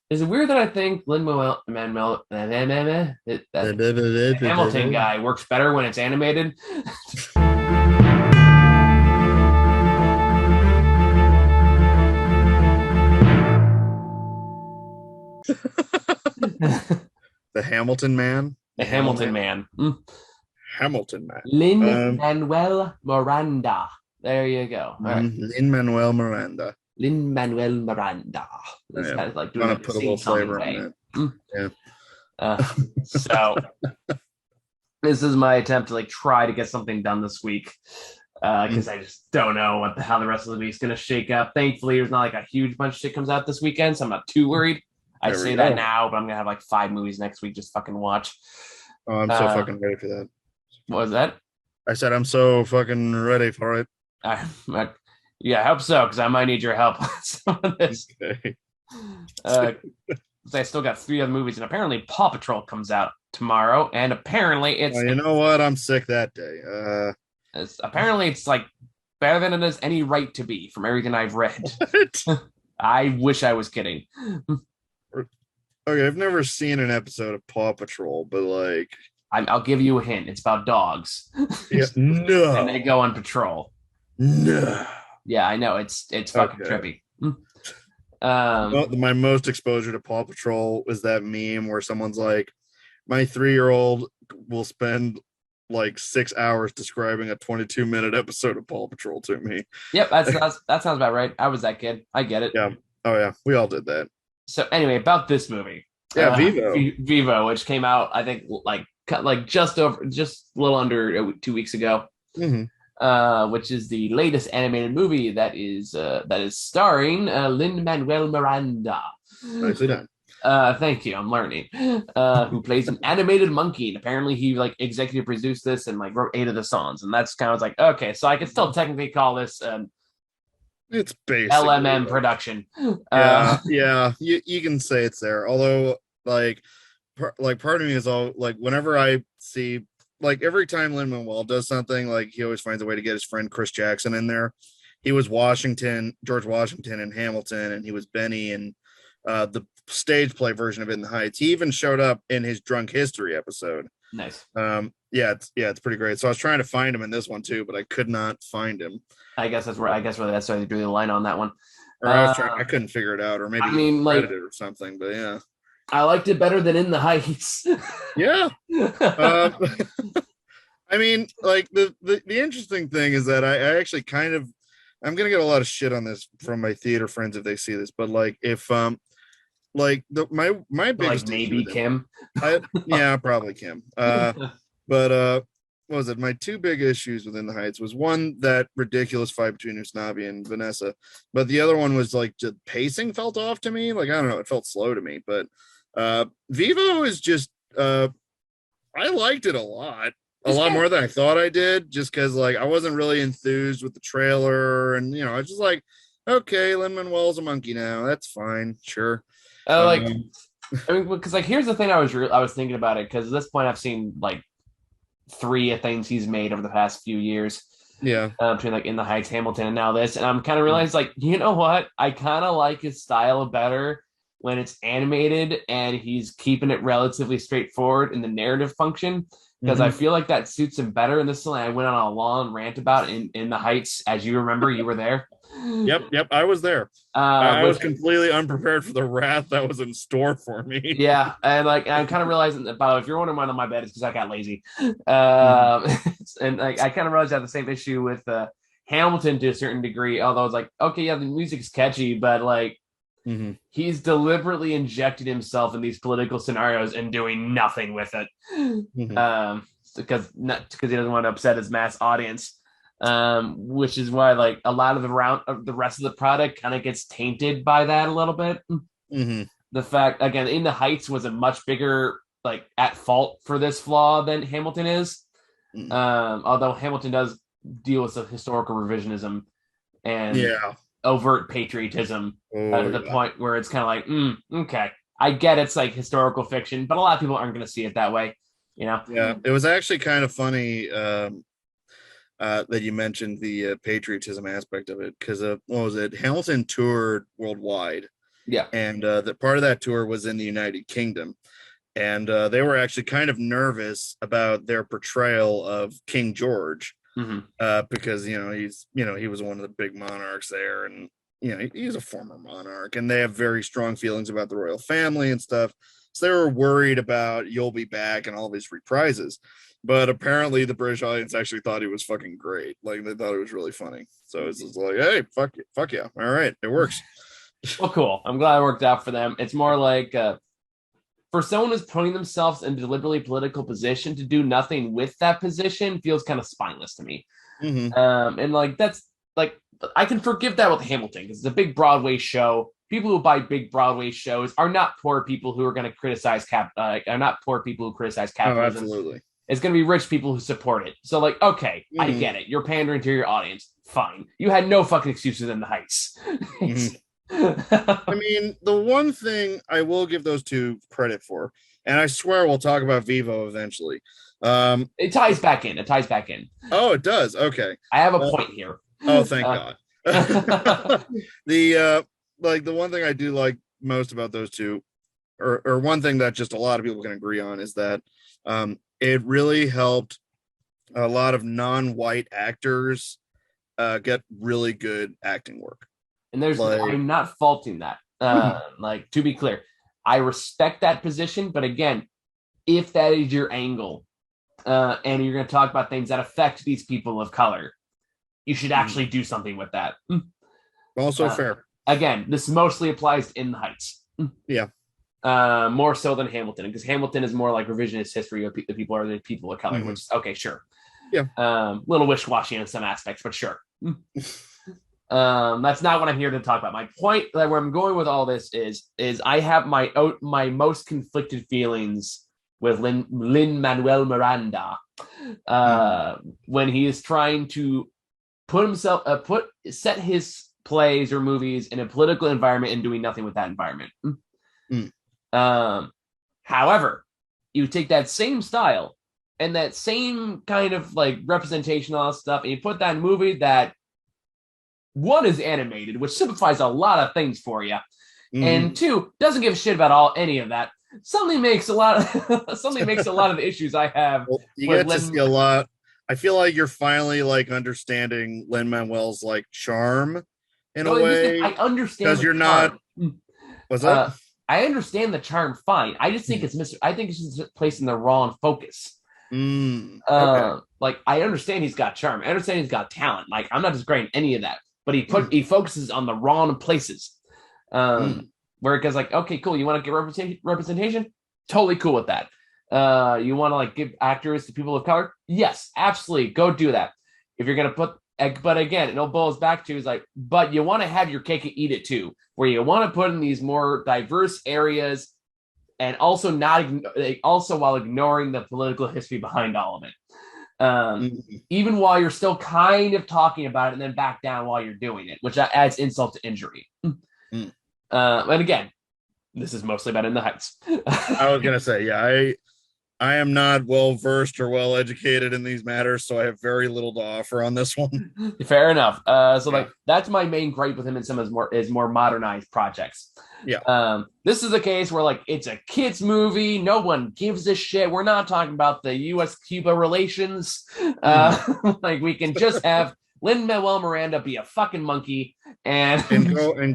Is it weird that I think Lin-Manuel that Hamilton guy works better when it's animated? The The Hamilton man, the Hamel Hamilton man, man. Hamilton man. Lin-Manuel Miranda. There you go. All right. Lin-Manuel Miranda. Lin-Manuel Miranda. This Yeah, guy's like doing want like to a put a little sing-songy flavor on way. that. Yeah. Uh, so this is my attempt to like try to get something done this week because I just don't know how the rest of the week's gonna shake up. Thankfully, there's not like a huge bunch of shit comes out this weekend, so I'm not too worried. I There we say that go. now, but I'm gonna have like 5 movies next week. Just fucking watch. Oh, I'm so Uh, fucking ready for that. what was that? I said I'm so fucking ready for it. I yeah, I hope so because I might need your help on some of this. Okay. Uh, I still got 3 other movies, and apparently Paw Patrol comes out tomorrow, and apparently Well, you know what? I'm sick that day. it's like better than it has any right to be from everything I've read. What? I wish I was kidding. Okay, I've never seen an episode of Paw Patrol, but like, I'll give you a hint. It's about dogs, yeah, and they no, go on patrol. no. Yeah, I know it's fucking Okay. trippy. Well, my most exposure to Paw Patrol is that meme where someone's like, my 3-year-old will spend like 6 hours describing a 22-minute episode of Paw Patrol to me. Yep, that sounds about right. I was that kid. I get it. Yeah. Oh yeah, we all did that. So anyway, about this movie, Yeah, Vivo. Vivo, which came out, I think, like just a little under 2 weeks ago. Hmm. Which is the latest animated movie that is starring Lin-Manuel Miranda. Nicely done. Thank you. I'm learning. Who plays an animated monkey, and apparently he like executive produced this and like wrote 8 of the songs, and that's kind of like okay, so I can still technically call this It's basically LMM like, production. yeah, yeah. You can say it's there. Although, like part of me is all like, whenever I see, like, every time Lin-Manuel does something, like, he always finds a way to get his friend Chris Jackson in there. He was George Washington and Hamilton, and he was Benny and the stage play version of In the Heights. He even showed up in his Drunk History episode. Nice. It's pretty great. So I was trying to find him in this one too, but I could not find him. I guess where that's where they drew the line on that one. Or I couldn't figure it out, or maybe I he was mean, like credited or something. But yeah, I liked it better than In the Heights. yeah. Uh, I mean, like, the interesting thing is that I actually kind of, I'm gonna get a lot of shit on this from my theater friends if they see this, but like, if like, my Like biggest issue maybe with it, Kim. yeah, probably Kim. But what was it? My two big issues within the Heights was, one, that ridiculous fight between Usnavi and Vanessa, but the other one was like, the pacing felt off to me. Like, I don't know, it felt slow to me. But Vivo is just I liked it a lot more than I thought I did, just because like I wasn't really enthused with the trailer, and I was just like, okay, Lin-Manuel's a monkey now, that's fine, sure. Like Um, I mean, because like here's the thing I was thinking about it because at this point I've seen like 3 things he's made over the past few years yeah. between like In the Heights, Hamilton, and now this, and I'm kind of realized like you know what I kind of like his style better when it's animated and he's keeping it relatively straightforward in the narrative function because I Mhm. feel like that suits him better. And this is something I went on a long rant about in the Heights, as you remember, you were there. Yep, I was there. I was With completely unprepared for the wrath that was in store for me. Yeah, and like I'm kind of realizing that, but if you're wondering why I'm on my bed, it's because I got lazy. Mhm. And like I kind of realized I have the same issue with Hamilton to a certain degree. Although it's like, okay, yeah, the music's catchy, but like Mhm. he's deliberately injected himself in these political scenarios and doing nothing with it, Mhm. because not because he doesn't want to upset his mass audience. Which is why like a lot of the rest of the product kind of gets tainted by that a little bit. Mhm. The fact again In the Heights was a much bigger like at fault for this flaw than Hamilton is. Mhm. Although Hamilton does deal with some historical revisionism and Yeah. overt patriotism Oh to the yeah. point where it's kind of like, okay, I get it's like historical fiction, but a lot of people aren't going to see it that way, you know? Yeah. It was actually kind of funny that you mentioned the patriotism aspect of it, because what was it? Hamilton toured worldwide, Yeah. And that part of that tour was in the United Kingdom. And they were actually kind of nervous about their portrayal of King George, because he was one of the big monarchs there, and he's a former monarch, and they have very strong feelings about the royal family and stuff. So they were worried about "You'll Be Back" and all these reprises. But apparently, the British audience actually thought he was fucking great. Like, they thought it was really funny. So it's just like, hey, fuck yeah, all right, it works. Well, cool. I'm glad it worked out for them. It's more like for someone who's putting themselves in a deliberately political position, to do nothing with that position feels kind of spineless to me. And like, that's like, I can forgive that with Hamilton because it's a big Broadway show. People who buy big Broadway shows are not poor people who are going to criticize are not poor people who criticize capitalism. Oh, absolutely. It's going to be rich people who support it. So, like, okay, I get it. You're pandering to your audience. Fine. You had no fucking excuses in the Heights. I mean, the one thing I will give those two credit for, and I swear we'll talk about Vivo eventually. It ties back in. Oh, it does. Okay. I have a point here. Oh, thank God. The one thing I do like most about those two, or one thing that just a lot of people can agree on, is that it really helped a lot of non-white actors get really good acting work. And I'm not faulting that. Like, to be clear, I respect that position, but again, if that is your angle, and you're going to talk about things that affect these people of color, you should actually do something with that. Also fair. Again, this mostly applies In the Heights. Yeah. More so than Hamilton, because Hamilton is more like revisionist history of the people are the people of color, which is okay, sure. Yeah. Little wishy-washy in some aspects, but sure. That's not what I'm here to talk about. My point, that where I'm going with all this is I have my most conflicted feelings with Lin-Manuel Miranda when he is trying to set his plays or movies in a political environment and doing nothing with that environment. However, you take that same style and that same kind of like representation, all that stuff, and you put that in a movie that, one, is animated, which simplifies a lot of things for you, and two, doesn't give a shit about any of that. Something makes a lot of the issues I have. Well, you get to see a lot. I feel like you're finally like understanding Lin-Manuel's like charm in a way. I understand because you're not. What's that? I understand the charm fine. I just think I think it's just placed in the wrong focus. Okay. Like, I understand he's got charm. I understand he's got talent. Like, I'm not disagreeing any of that, but he focuses on the wrong places. Where it goes like, okay, cool. You want to get representation? Totally cool with that. You want to like give actors to people of color? Yes, absolutely. Go do that. If you're going to but again, it all boils back to is like, but you want to have your cake and eat it too, where you want to put in these more diverse areas, and also while ignoring the political history behind all of it. Even while you're still kind of talking about it, and then back down while you're doing it, which adds insult to injury. And again, this is mostly about In the Heights. I was gonna say, yeah, I am not well versed or well educated in these matters, so I have very little to offer on this one. Fair enough. Like, that's my main gripe with him in some of his more modernized projects. Yeah. This is a case where like it's a kids movie. No one gives a shit. We're not talking about the U.S.-Cuba relations. Like, we can just have Lin-Manuel Miranda be a fucking monkey and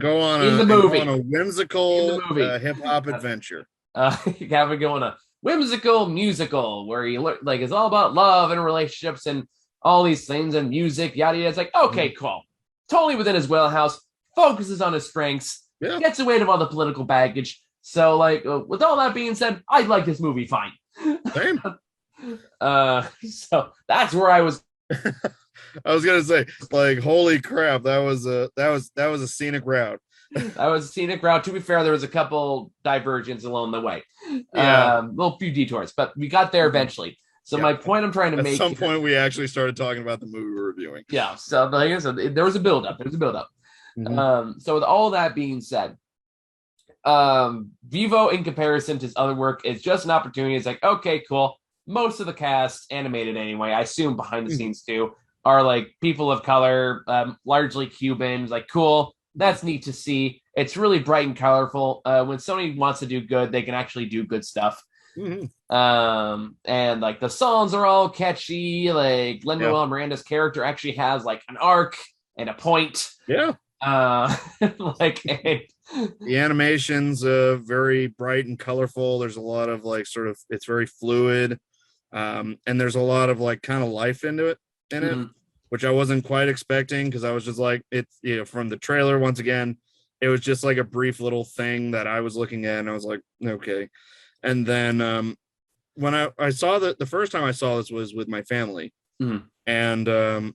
go on a whimsical hip hop adventure. Have it go on a whimsical musical where he like it's all about love and relationships and all these things and music, yada yada. It's like, okay, cool, totally within his wheelhouse. Focuses on his strengths. Yeah. Gets away from all the political baggage. So, like, with all that being said, I like this movie fine. Same. So that's where I was. I was gonna say, like, holy crap, that was a scenic route. That was a scenic route. To be fair, there was a couple divergences along the way. Little few detours, but we got there eventually. So my point I'm trying to make. At some point, we actually started talking about the movie we're reviewing. Yeah. So like I said, there was a build-up. So with all that being said, Vivo, in comparison to his other work, is just an opportunity. It's like, okay, cool. Most of the cast, animated anyway, I assume behind the scenes too, are like people of color, largely Cubans. Like, cool. That's neat to see. It's really bright and colorful. When Sony wants to do good, they can actually do good stuff. Mm-hmm. And like the songs are all catchy. Like Lin-Manuel Miranda's character actually has like an arc and a point. Yeah. Like the animation's very bright and colorful. There's a lot of like sort of it's very fluid. And there's a lot of like kind of life into it which I wasn't quite expecting because I was just like it's from the trailer once again, it was just like a brief little thing that I was looking at and I was like, okay. And then when I saw the first time I saw this was with my family. And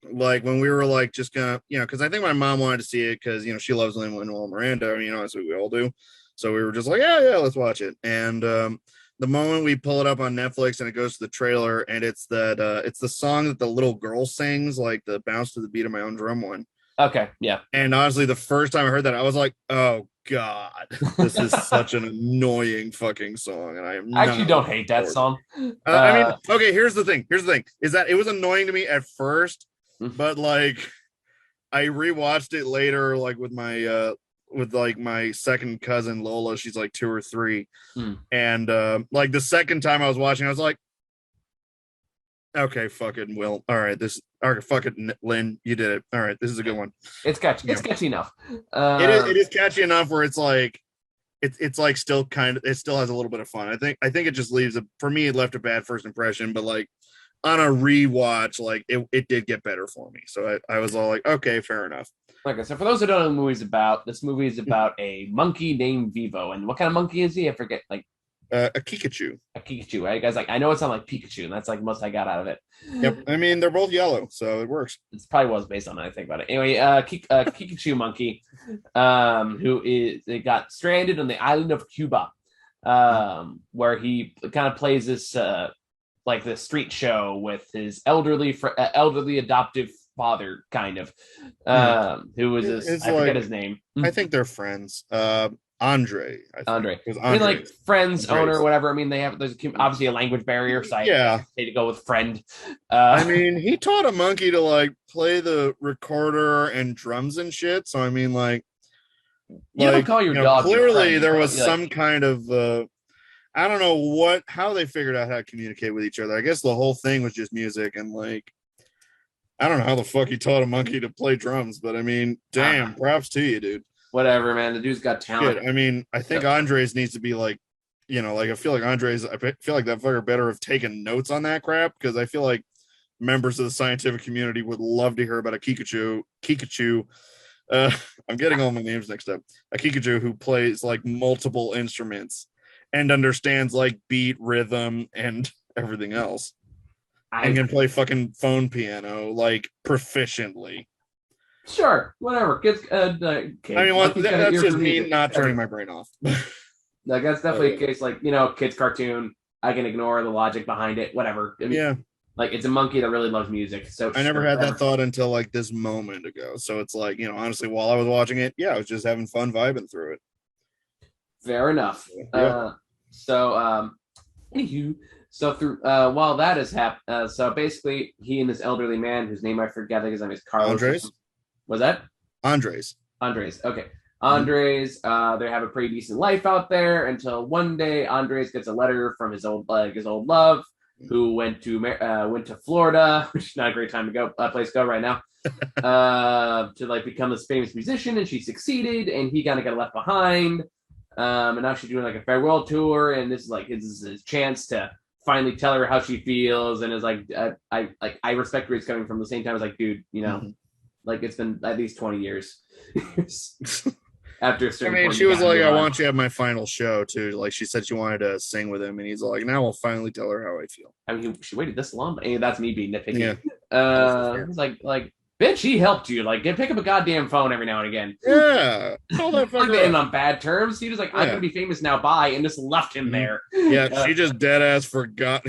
like when we were like just gonna, because I think my mom wanted to see it because she loves Lin-Manuel Miranda, that's what we all do. So we were just like, yeah, let's watch it. And the moment we pull it up on Netflix and it goes to the trailer and it's it's the song that the little girl sings, like the bounce to the beat of my own drum one. Okay, yeah. And honestly, the first time I heard that, I was like, oh God, this is such an annoying fucking song. And I actually don't hate that song. I mean, okay, here's the thing, is that it was annoying to me at first, but like I rewatched it later, like with my second cousin Lola. She's like 2 or 3. And like the second time I was watching, I was like, okay, fucking Will. All right, fucking Lynn, you did it. All right, this is a good one. It's catchy. It's catchy enough. It is catchy enough where it's like it's like still kind of, it still has a little bit of fun. I think it just leaves for me, it left a bad first impression, but like on a rewatch, like it did get better for me. So I was all like, okay, fair enough. Okay, so for those who don't know what the movie's about, this movie is about a monkey named Vivo. And what kind of monkey is he? I forget. Like a Kikachu. A Kikachu, right? Guys, like I know it sounds like Pikachu, and that's like most I got out of it. Yep. I mean, they're both yellow, so it works. It's probably was based on it. I think about it. Anyway, Kikachu monkey, who got stranded on the island of Cuba, where he kind of plays this like this street show with his elderly adoptive father, kind of, who was this? I forget his name. I think they're friends. Andre. I mean, like friends, owner, whatever. I mean, there's obviously a language barrier, so I had to go with friend. I mean, he taught a monkey to like play the recorder and drums and shit. So I mean, like, you don't call your dog. Clearly, there was some kind of I don't know how they figured out how to communicate with each other. I guess the whole thing was just music and like. I don't know how the fuck he taught a monkey to play drums, but I mean, damn, props to you, dude. Whatever, man. The dude's got talent. Shit. I mean, I think Andres needs to be like, like I feel like I feel like that fucker better have taken notes on that crap because I feel like members of the scientific community would love to hear about a Kikachu. I'm getting all my names mixed up. A Kikachu who plays like multiple instruments and understands like beat, rhythm, and everything else. I can play fucking phone piano like proficiently. Sure, whatever. Kids, okay. I mean, that's just me not turning my brain off. Like that's definitely a case. Like kids cartoon. I can ignore the logic behind it. Whatever. I mean, like it's a monkey that really loves music. So I never had that thought until like this moment ago. So it's like honestly, while I was watching it, I was just having fun vibing through it. Fair enough. Anywho. So through while that is happening, so basically he and this elderly man whose name I forget, I think his name is Carlos. Andres. Was that Andres? Okay. Andres. They have a pretty decent life out there until one day Andres gets a letter from his old love, who went to Florida, which is not a great time to go place to go right now, to like become this famous musician, and she succeeded, and he kind of got left behind, and now she's doing like a farewell tour, and this is his chance to finally tell her how she feels, and is like, I respect where he's coming from. The same time, it's like, dude, like it's been at least 20 years after a certain point. She was like, I want you to have my final show too. Like she said she wanted to sing with him, and he's like, now I'll finally tell her how I feel. I mean, she waited this long, but that's me being nitpicky. It's like bitch, he helped you. Like, pick up a goddamn phone every now and again. Yeah. Call that fucker up. On bad terms. He was like, I'm going to be famous now, bye, and just left him there. Yeah, she just dead ass forgot.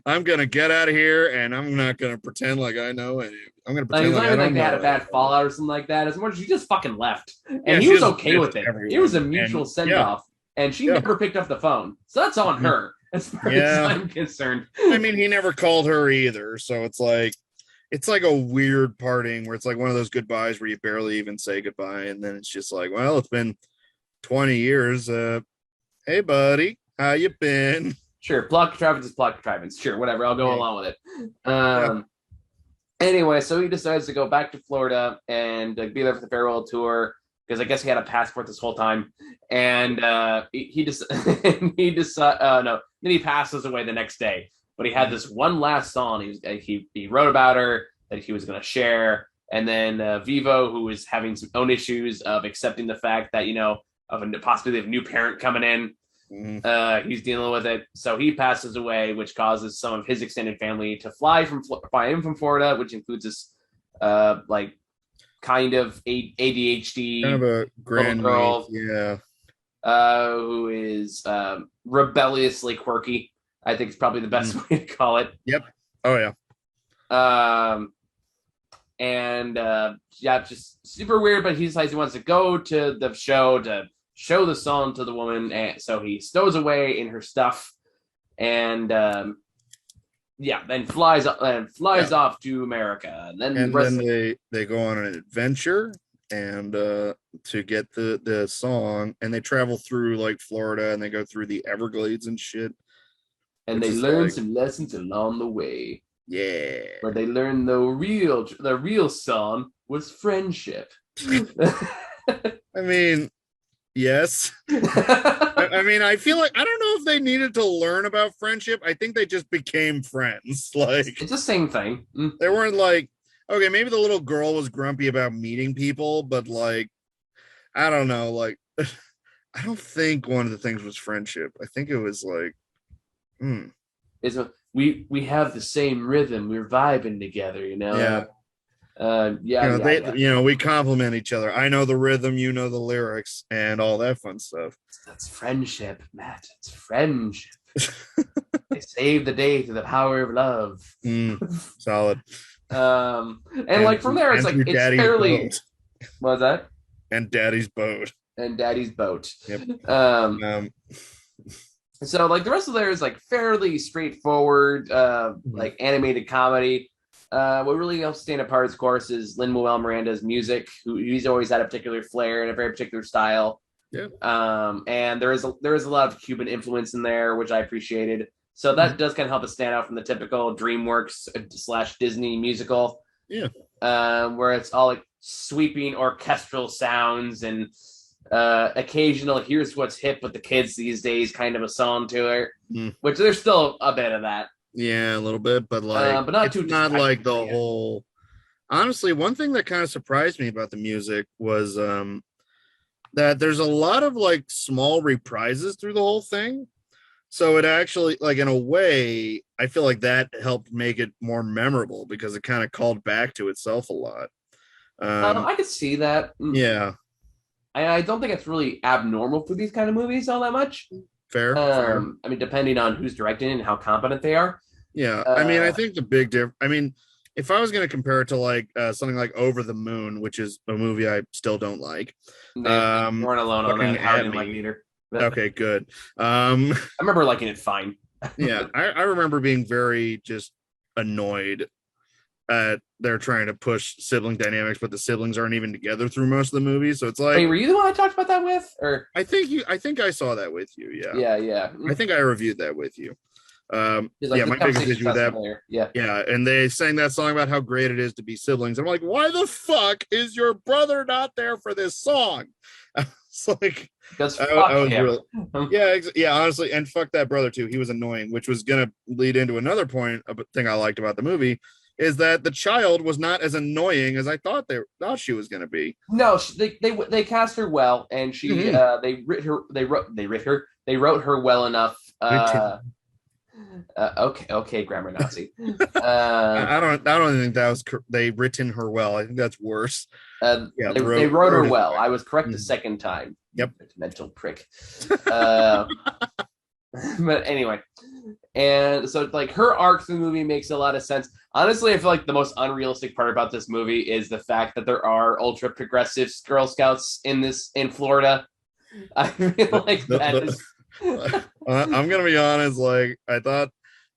I'm going to get out of here, and I'm not going to pretend like I know any. I'm going to pretend like I don't know. They had a bad fallout or something like that. As more as she just fucking left. And he was okay with it. Everyone. It was a mutual send-off, and she never picked up the phone. So that's on her, as far as I'm concerned. I mean, he never called her either, so it's like, it's like a weird parting where it's like one of those goodbyes where you barely even say goodbye, and then it's just like, well, it's been 20 years. Hey buddy, how you been? Sure, plot contrivance is plot contrivance. Sure, whatever. I'll go along with it. Yeah. Anyway, so he decides to go back to Florida and be there for the farewell tour because I guess he had a passport this whole time. And he just he decided no, then he passes away the next day. But he had this one last song he wrote about her that he was going to share. And then Vivo, who was having some own issues of accepting the fact that of a possibility of a new parent coming in. He's dealing with it, so he passes away, which causes some of his extended family to fly in from Florida, which includes this like kind of ADHD Kind of a grand girl, who is rebelliously quirky. I think it's probably the best way to call it. Yep. Oh yeah. And just super weird. But he decides he wants to go to the show to show the song to the woman, and so he stows away in her stuff, and then flies off to America, and then they go on an adventure and to get the song, and they travel through like Florida, and they go through the Everglades and shit, and they learn some lessons along the way. Yeah, where they learn the real song was friendship. I mean, yes. I mean, I feel like I don't know if they needed to learn about friendship. I think they just became friends. Like, it's the same thing. They weren't like, okay, maybe the little girl was grumpy about meeting people, but like, I don't know. Like, I don't think one of the things was friendship. I think it was like, we have the same rhythm. We're vibing together, Yeah. Yeah. We compliment each other. I know the rhythm, you know the lyrics, and all that fun stuff. That's friendship, Matt. It's friendship. They save the day through the power of love. Solid. And like from there, it's like it's fairly. Boat. What was that? And Daddy's boat. Yep. So like the rest of there is like fairly straightforward, like animated comedy. What really helps stand apart, of course, is Lin-Manuel Miranda's music. He's always had a particular flair and a very particular style. Yeah. And there is a lot of Cuban influence in there, which I appreciated. So that does kind of help it stand out from the typical DreamWorks / Disney musical. Yeah. Where it's all like sweeping orchestral sounds and occasional "here's what's hip with the kids these days" kind of a song to it. Which there's still a bit of that. Yeah, a little bit, but like, but not it's too. Not like the whole. Honestly, one thing that kind of surprised me about the music was that there's a lot of like small reprises through the whole thing. So it actually, like, in a way, I feel like that helped make it more memorable because it kind of called back to itself a lot. I could see that. Yeah. I don't think it's really abnormal for these kind of movies all that much. Fair. I mean, depending on who's directing and how competent they are. Yeah. I mean, I think the big difference, I mean, if I was going to compare it to like something like Over the Moon, which is a movie I still don't like. You weren't alone on that. I didn't like it either. But okay, good. I remember liking it fine. Yeah. I remember being very just annoyed at they're trying to push sibling dynamics, but the siblings aren't even together through most of the movie. So it's like, wait, were you the one I talked about that with? Or I think I saw that with you. Yeah. Yeah. I think I reviewed that with you. Like, my biggest issue with that. Yeah. And they sang that song about how great it is to be siblings. I'm like, why the fuck is your brother not there for this song? It's like, because fuck him. Yeah, honestly, and fuck that brother too. He was annoying, which was gonna lead into another point. A thing I liked about the movie is that the child was not as annoying as I thought she was gonna be. No, they cast her well, and she they wrote her well enough. Okay, grammar Nazi. I don't think that was they written her well. I think that's worse. They wrote her well. I was correct the second time. Yep. Mental prick. But anyway, and so like her arc through the movie makes a lot of sense. Honestly, I feel like the most unrealistic part about this movie is the fact that there are ultra progressive Girl Scouts in Florida. I feel like that is. I'm gonna be honest. Like, I thought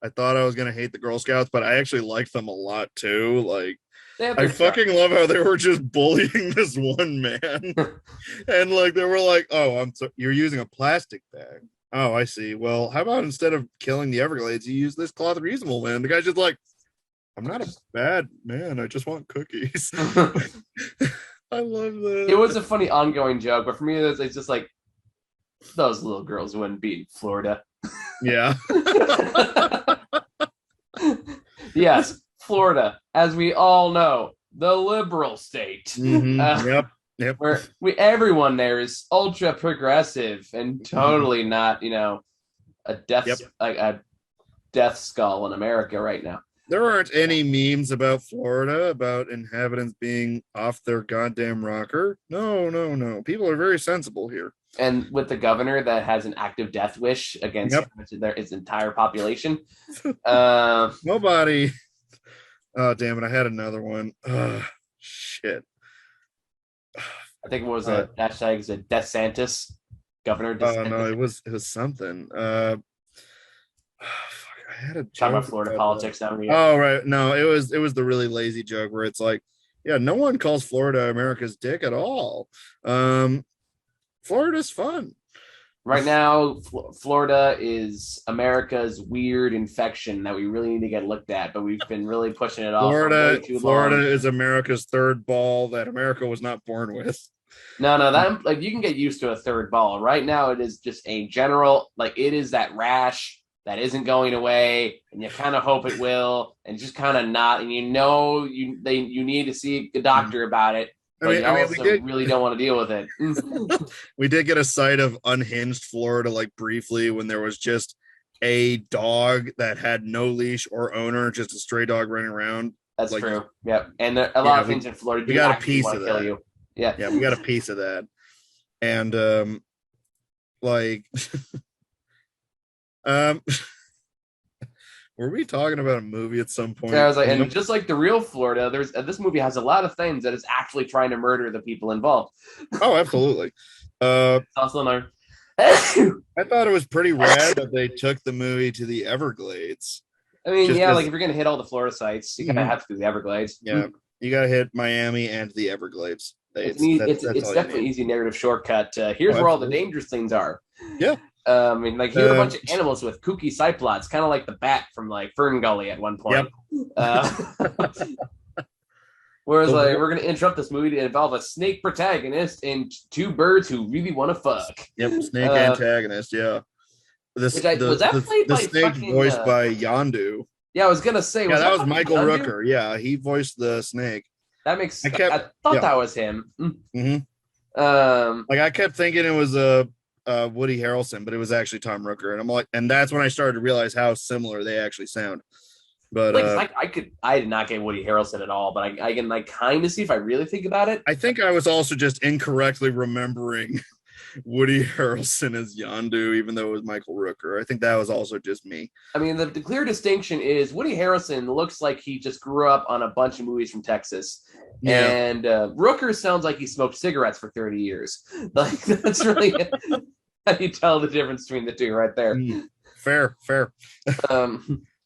I thought I was gonna hate the Girl Scouts, but I actually liked them a lot too. Like, They have I their charm. fucking love how they were just bullying this one man, and like they were like, "Oh, you're using a plastic bag." Oh, I see. Well, how about instead of killing the Everglades, you use this cloth reasonable man? The guy's just like, "I'm not a bad man. I just want cookies." I love that. It was a funny ongoing joke, but for me, it's just like those little girls wouldn't be in Florida. Yeah. Yes, Florida, as we all know, the liberal state. Yep. Yep. Where everyone there is ultra progressive and totally not, a death skull in America right now. There aren't any memes about Florida about inhabitants being off their goddamn rocker. No. People are very sensible here. And with the governor that has an active death wish against its entire population. Nobody. Oh, damn it. I had another one. Shit. I think it was a hashtag is a DeSantis governor. Oh no, it was something. I had a talk about Florida politics now. Oh right, no, it was the really lazy joke where it's like, yeah, no one calls Florida America's dick at all. Florida's fun. Right now, Florida is America's weird infection that we really need to get looked at, but we've been really pushing it off. Florida is America's third ball that America was not born with. No, that like you can get used to a third ball. Right now, it is just a general, like it is that rash that isn't going away, and you kind of hope it will, and just kind of not, and you need to see a doctor about it. But you also really don't want to deal with it. We did get a sight of unhinged Florida, like briefly, when there was just a dog that had no leash or owner, just a stray dog running around. That's like, true. Yep. And a lot of things in Florida do got a piece of that. You. Yeah. Yeah, we got a piece of that. And were we talking about a movie at some point? Yeah, I was like, and just like the real Florida, there's this movie has a lot of things that is actually trying to murder the people involved. Oh, absolutely. It's also another. I thought it was pretty rad that they took the movie to the Everglades. I mean, like if you're gonna hit all the Florida sites, you gotta have to do the Everglades. Yeah, you gotta hit Miami and the Everglades. It's definitely an easy narrative shortcut. Here's where all the dangerous things are. Yeah. I mean, like you had a bunch of animals with kooky cyplods, kind of like the bat from like Fern Gully at one point. Yep. Whereas like we're gonna interrupt this movie to involve a snake protagonist and two birds who really want to fuck. Yep, snake antagonist. Yeah. Was that played by snake voiced by Yondu? Yeah, I was gonna say. Yeah, that was Michael Rooker. Yeah, he voiced the snake. That makes. I thought that was him. Mm-hmm. I kept thinking it was Woody Harrelson, but it was actually Tom Rooker, and I'm like, and that's when I started to realize how similar they actually sound. But I did not get Woody Harrelson at all, but I can like kind of see if I really think about it. I think I was also just incorrectly remembering Woody Harrelson as Yondu, even though it was Michael Rooker. I think that was also just me. I mean, the clear distinction is Woody Harrelson looks like he just grew up on a bunch of movies from Texas. Yeah. And Rooker sounds like he smoked cigarettes for 30 years. Like that's really how you tell the difference between the two right there. Fair.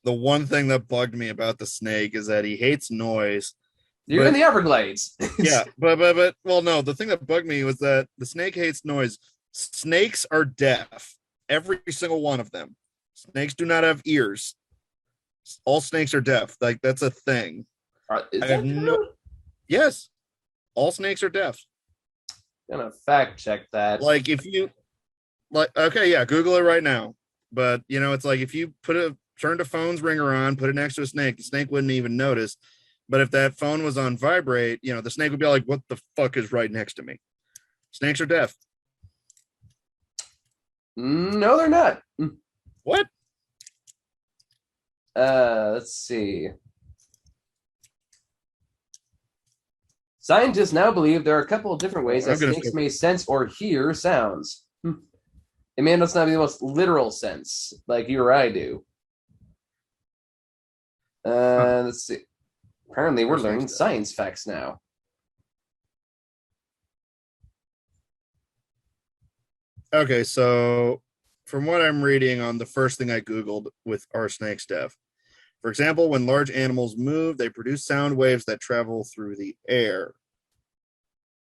The one thing that bugged me about the snake is that he hates noise. You're in the Everglades. Yeah, but well, no, the thing that bugged me was that the snake hates noise. Snakes are deaf. Every single one of them. Snakes do not have ears. All snakes are deaf. Like that's a thing. Yes. All snakes are deaf. I'm gonna fact check that. Like if you okay, yeah, Google it right now. But it's like if you turn the phone's ringer on, put it next to a snake, the snake wouldn't even notice. But if that phone was on vibrate, the snake would be like, what the fuck is right next to me? Snakes are deaf. No, they're not. What? Let's see. Scientists now believe there are a couple of different ways that snakes may sense or hear sounds. It may not be the most literal sense, like you or I do. Let's see. Apparently, we're learning science facts now. Okay, so from what I'm reading on the first thing I Googled with are snakes deaf. For example, when large animals move, they produce sound waves that travel through the air.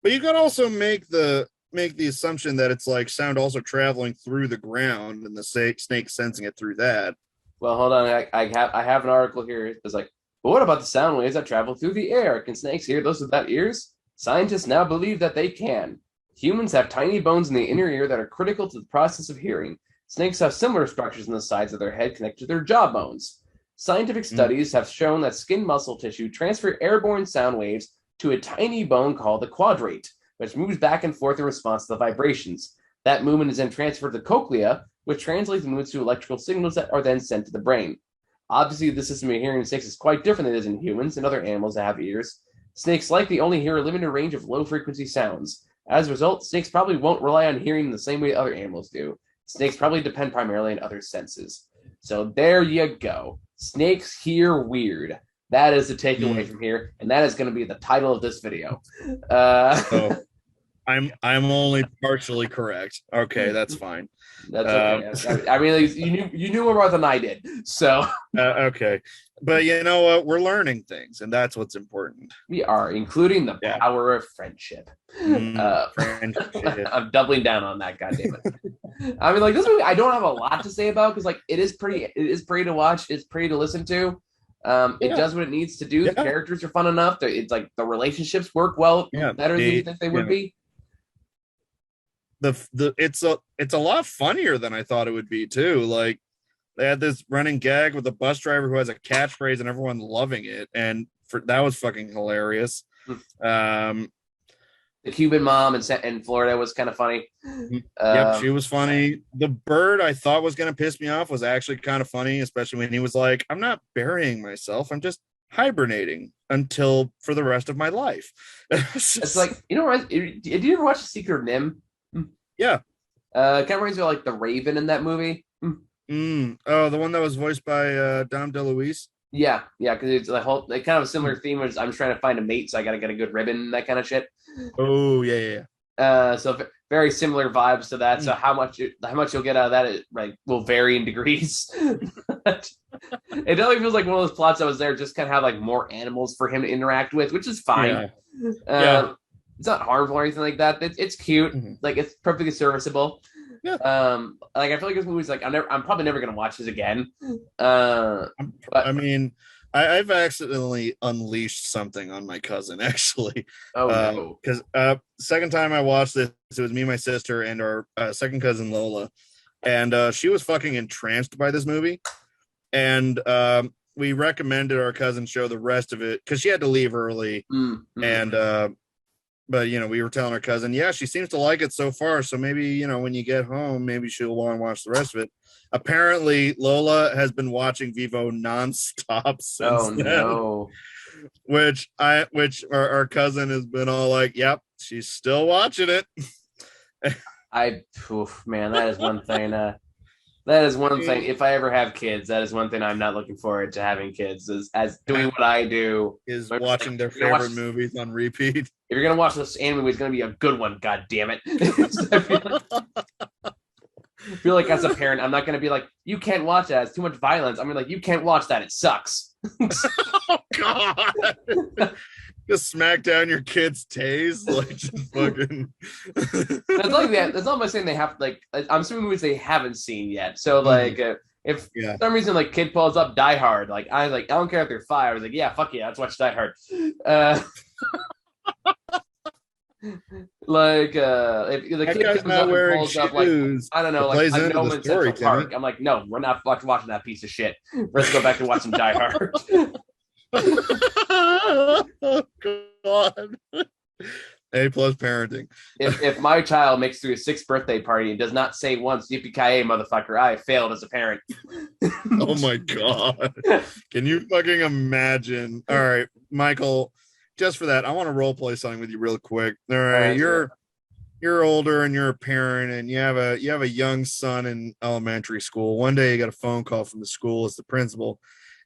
But you could also make the assumption that it's like sound also traveling through the ground and the snake sensing it through that. Well, hold on. I have an article here. It's like, but what about the sound waves that travel through the air? Can snakes hear those without ears? Scientists now believe that they can. Humans have tiny bones in the inner ear that are critical to the process of hearing. Snakes have similar structures in the sides of their head connected to their jaw bones. Scientific studies have shown that skin muscle tissue transfer airborne sound waves to a tiny bone called the quadrate, which moves back and forth in response to the vibrations. That movement is then transferred to the cochlea, which translates the movements to electrical signals that are then sent to the brain. Obviously, the system of hearing in snakes is quite different than it is in humans and other animals that have ears. Snakes likely only hear a limited range of low-frequency sounds. As a result, snakes probably won't rely on hearing the same way other animals do. Snakes probably depend primarily on other senses. So there you go. Snakes hear weird. That is the takeaway from here, and that is going to be the title of this video. So I'm only partially correct. Okay, that's fine. That's okay. I mean, you knew more than I did. So okay, but you know what? We're learning things, and that's what's important. We are, including the power of friendship. Friendship. I'm doubling down on that. Goddamn it! I mean, like this movie, I don't have a lot to say about because, like, it is pretty to watch. It's pretty to listen to. It does what it needs to do. The characters are fun enough. It's like the relationships work well, better than you think they would be. It's a lot funnier than I thought it would be too. Like they had this running gag with a bus driver who has a catchphrase and everyone loving it, and that was fucking hilarious. The Cuban mom in Florida was kind of funny. Yep, she was funny. The bird I thought was going to piss me off was actually kind of funny, especially when he was like, "I'm not burying myself. I'm just hibernating for the rest of my life." It's like, you know, did you ever watch The Secret of Nim? Yeah. Kind of reminds me of like the Raven in that movie. Oh, the one that was voiced by Dom DeLuise. Yeah, because it's like kind of a similar theme. Was I'm trying to find a mate, so I got to get a good ribbon, that kind of shit. Oh yeah. So very similar vibes to that. So how much you'll get out of that will vary in degrees. It definitely feels like one of those plots that was there just kind of have like more animals for him to interact with, which is fine. It's not harmful or anything like that. It's cute. Like it's perfectly serviceable. Yeah. Like I feel like this movie's like I'm probably never gonna watch this again. I mean, I've accidentally unleashed something on my cousin actually. Oh no! Because second time I watched this, it was me, my sister, and our second cousin Lola, and she was fucking entranced by this movie, and we recommended our cousin show the rest of it because she had to leave early, and but you know, we were telling our cousin, yeah, she seems to like it so far, so maybe, you know, when you get home, maybe she'll want to watch the rest of it. Apparently Lola has been watching Vivo nonstop since then. No. Which our cousin has been all like, yep, she's still watching it. Man, that is one thing. That is one thing. If I ever have kids, that is one thing I'm not looking forward to having kids. Is as doing what I do is watching their favorite movies on repeat. If you're gonna watch this anime, it's gonna be a good one. God damn it! I feel like as a parent, I'm not gonna be like, you can't watch that. It's too much violence. I'm gonna be like, you can't watch that. It sucks. Oh God. Just smack down your kid's taste, like just fucking. That's like that. That's not my saying they have like. I'm assuming movies they haven't seen yet. So like, if for some reason like kid pulls up Die Hard, like I don't care if they're 5. I was like, yeah, fuck yeah, let's watch Die Hard. Like if the kid comes up and pulls up like I don't know, like I know in Central Park, I'm like, no, we're not watching that piece of shit. Let's go back to watching Die Hard. Oh God. A+ parenting. If my child makes through his 6th birthday party and does not say once "yippee-ki-yay, motherfucker," I failed as a parent. Oh my God. Can you fucking imagine? All right, Michael, just for that, I want to role play something with you real quick. All right, you're older and you're a parent and you have a young son in elementary school. One day you got a phone call from the school. It's the principal.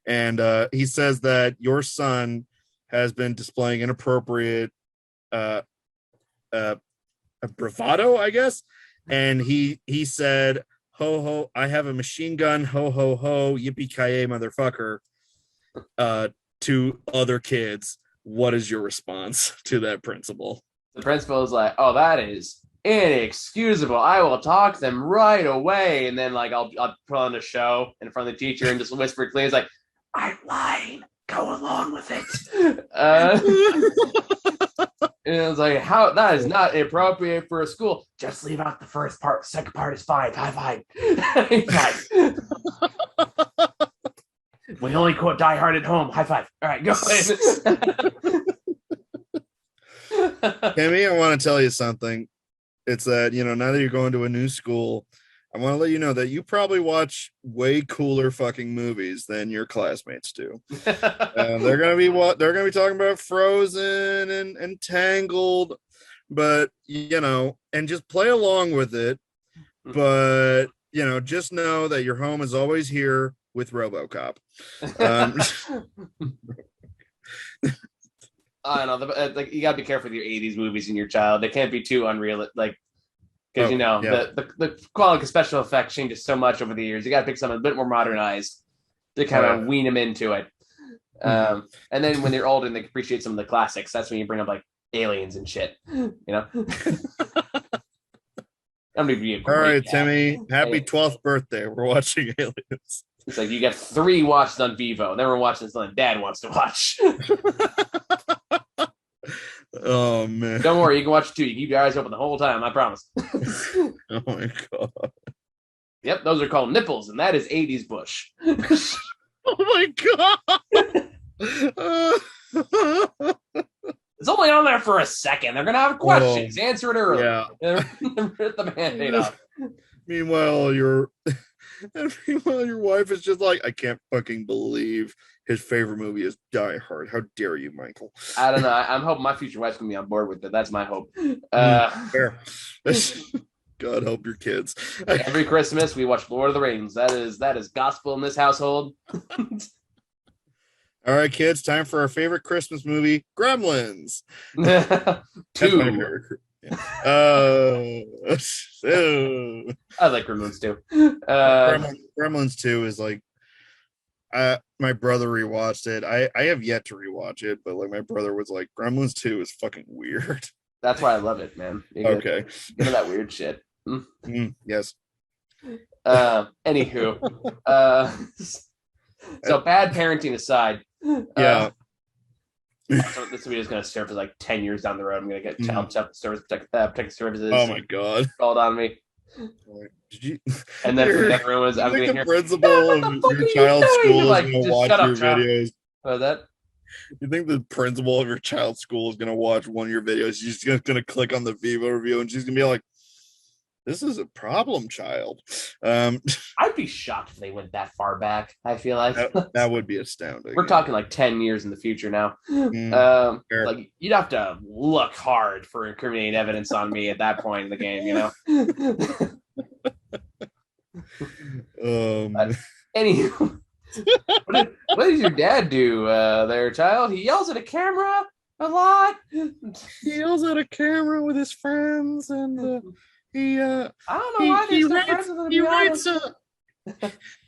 And he says that your son has been displaying inappropriate bravado, I guess. And he said, ho ho, I have a machine gun, ho ho ho, yippee-ki-yay, motherfucker, to other kids, what is your response to that principal? The principal is like, "Oh, that is inexcusable. I will talk to them right away." And then like I'll put on a show in front of the teacher and just whisper clearly, "It's like, I'm lying. Go along with it." And it was like, "How that is not appropriate for a school. Just leave out the first part. The second part is fine. High five." High five. We only quote Die Hard at home. High five. All right, go ahead. Kimmy, I want to tell you something. It's that, now that you're going to a new school, I want to let you know that you probably watch way cooler fucking movies than your classmates do. They're gonna be talking about Frozen and Tangled, but and just play along with it. But just know that your home is always here with RoboCop. I don't know, like you gotta be careful with your '80s movies in your child. They can't be too unreal, like because the quality of special effects changes so much over the years. You gotta pick something a bit more modernized to kind of wean them into it. And then when they're older and they appreciate some of the classics, that's when you bring up like Aliens and shit. I'm gonna be a great all right, dad. Timmy. Happy 12th birthday. We're watching Aliens. It's like you got 3 watches on Vivo. Then we're watching something Dad wants to watch. Oh man! Don't worry, you can watch 2. You keep your eyes open the whole time. I promise. Oh my god! Yep, those are called nipples, and that is '80s Bush. Oh my god! It's only on there for a second. They're gonna have questions. Answer it early. Yeah. Rip the Band-Aid off. Meanwhile, your wife is just like, I can't fucking believe his favorite movie is Die Hard. How dare you, Michael? I don't know. I'm hoping my future wife's gonna be on board with it. That's my hope. Fair. God help your kids. Every Christmas we watch Lord of the Rings. That is gospel in this household. All right, kids, time for our favorite Christmas movie, Gremlins. 2. I like Gremlins too. Gremlins 2 is like, my brother rewatched it. I have yet to rewatch it, but like my brother was like, Gremlins 2 is fucking weird. That's why I love it, man. Okay. Get that weird shit. Yes. Anywho. So bad parenting aside. Yeah. So this video is going to serve for like 10 years down the road. I'm going to get child protective services. Oh my god! Called on me. Did you? And then for the room is I'm going to hear. Principal of your child's school is going to watch your videos. What was that? You think the principal of your child's school is going to watch one of your videos? She's just going to click on the Vivo review and she's going to be like, "This is a problem child." I'd be shocked if they went that far back. I feel like that would be astounding. We're talking like 10 years in the future now. Like you'd have to look hard for incriminating evidence on me at that point in the game, Anywho, what does your dad do there, child? He yells at a camera a lot. He yells at a camera with his friends and. I don't know why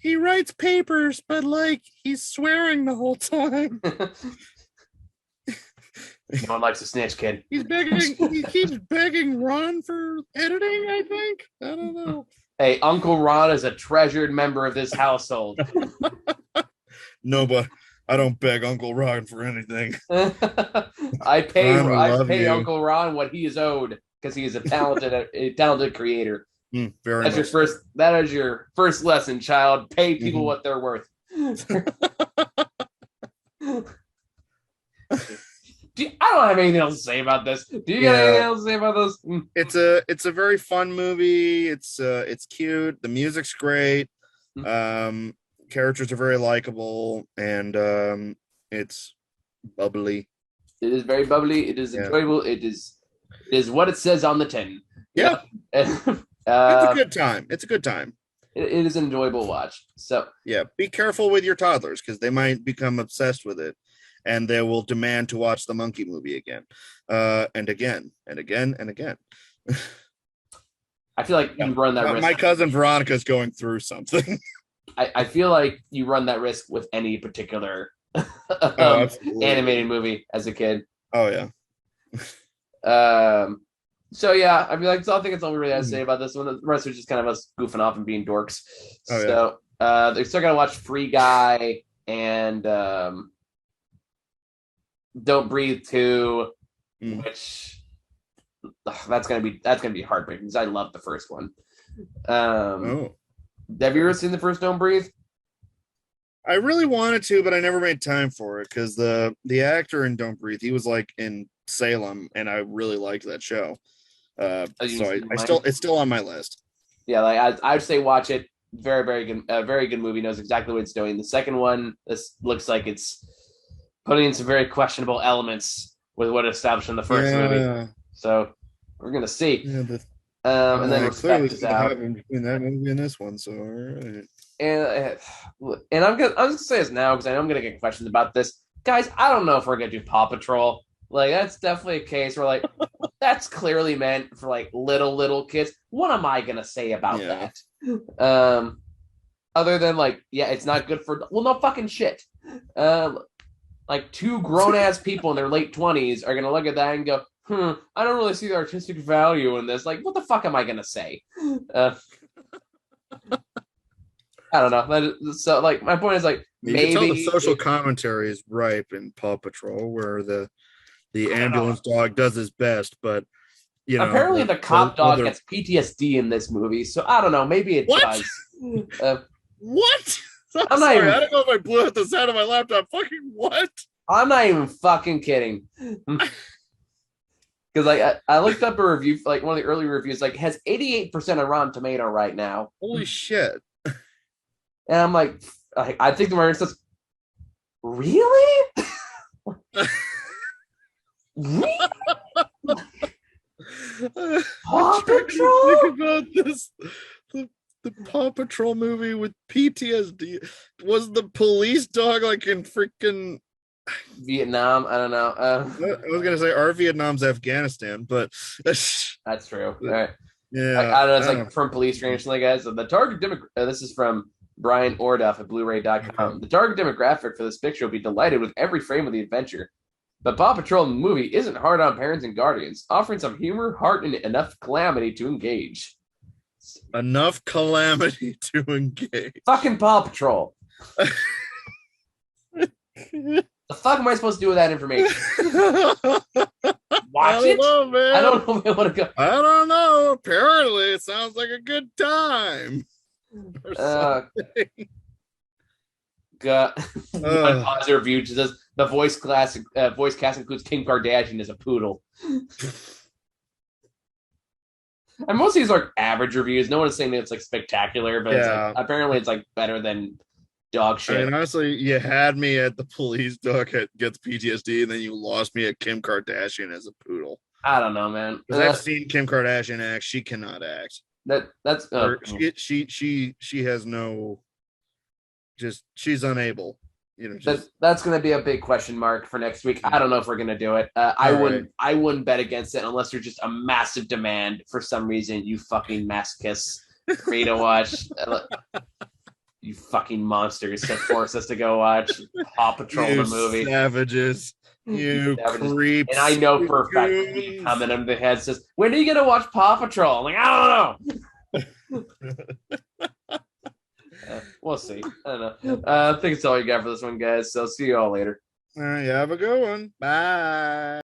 he writes papers, but like he's swearing the whole time. No one likes a snitch, kid. He keeps begging Ron for editing, I think. I don't know. Hey, Uncle Ron is a treasured member of this household. No, but I don't beg Uncle Ron for anything. I pay Uncle Ron what he is owed. Because he is a talented creator. Very That is your first lesson, child. Pay people what they're worth. I don't have anything else to say about this. Do you got anything else to say about this? It's a very fun movie. It's cute. The music's great. Characters are very likable, and it's bubbly. It is very bubbly. It is enjoyable. It is what it says on the tin. Yeah. It's a good time. It's a good time. It is an enjoyable watch. So yeah, be careful with your toddlers because they might become obsessed with it and they will demand to watch the monkey movie again. And again and again and again. I feel like you run that risk. My cousin Veronica's going through something. I feel like you run that risk with any particular animated movie as a kid. Oh yeah. So yeah, I mean, like, so I think that's all we really have to say about this one. The rest was just kind of us goofing off and being dorks. So they're still gonna watch Free Guy and Don't Breathe 2, which that's gonna be heartbreaking because I love the first one. Have you ever seen the first Don't Breathe? I really wanted to, but I never made time for it because the actor in Don't Breathe, he was like in Salem, and I really liked that show. So it's still on my list. Yeah, like I'd say watch it. Very, very good. Very good movie. Knows exactly what it's doing. The second one, this looks like it's putting in some very questionable elements with what established in the first movie. So we're gonna see. Yeah, and then respect is out between that movie and this one. So all right. And I'm gonna say this now because I know I'm gonna get questions about this, guys. I don't know if we're gonna do Paw Patrol. Like, that's definitely a case where, like, that's clearly meant for, like, little kids. What am I going to say about that? Other than, like, yeah, it's not good for... Well, no fucking shit. Like, two grown-ass people in their late 20s are going to look at that and go, I don't really see the artistic value in this. Like, what the fuck am I going to say? I don't know. So, like, my point is, like, maybe... You can tell the social commentary is ripe in Paw Patrol, where the ambulance dog does his best, but you know, apparently the cop dog gets PTSD in this movie, so I don't know. Maybe it does. What? I'm sorry, I don't know if I blew out the sound of my laptop. Fucking what? I'm not even fucking kidding. Because like I looked up a review, like one of the early reviews, like has 88% on Rotten Tomato right now. Holy shit! And I'm like, I think the writer says, really? Paw Patrol? Think about this. The Paw Patrol movie with PTSD. Was the police dog like in freaking Vietnam? I don't know. I was gonna say our Vietnam's Afghanistan, but that's true. All right. Yeah, I don't know. It's like from police range, like guys. So the target this is from Brian Orduff at Blu-ray.com. Okay. The target demographic for this picture will be delighted with every frame of the adventure. The Paw Patrol movie isn't hard on parents and guardians, offering some humor, heart, and enough calamity to engage. Enough calamity to engage. Fucking Paw Patrol. The fuck am I supposed to do with that information? Watch it? Know, man. I don't know if I want to go. I don't know. Apparently, it sounds like a good time. One positive review says the voice cast includes Kim Kardashian as a poodle. And most of these are average reviews. No one is saying that it's like spectacular, but it's like, apparently it's like better than dog shit. I mean, honestly, you had me at the police dog gets PTSD, and then you lost me at Kim Kardashian as a poodle. I don't know, man. Because I've seen Kim Kardashian act. She cannot act. That's she has no. Just she's unable. You know, that's going to be a big question mark for next week. I don't know if we're going to do it. I wouldn't bet against it unless there's just a massive demand for some reason. You fucking masochists for me to watch. You fucking monsters that force us to go watch Paw Patrol the movie. Savages. You creeps. And I know for a fact that coming in the head says, when are you going to watch Paw Patrol? I'm like, I don't know. We'll see. I don't know. I think it's all you got for this one, guys. So see you all later. All right, have a good one. Bye.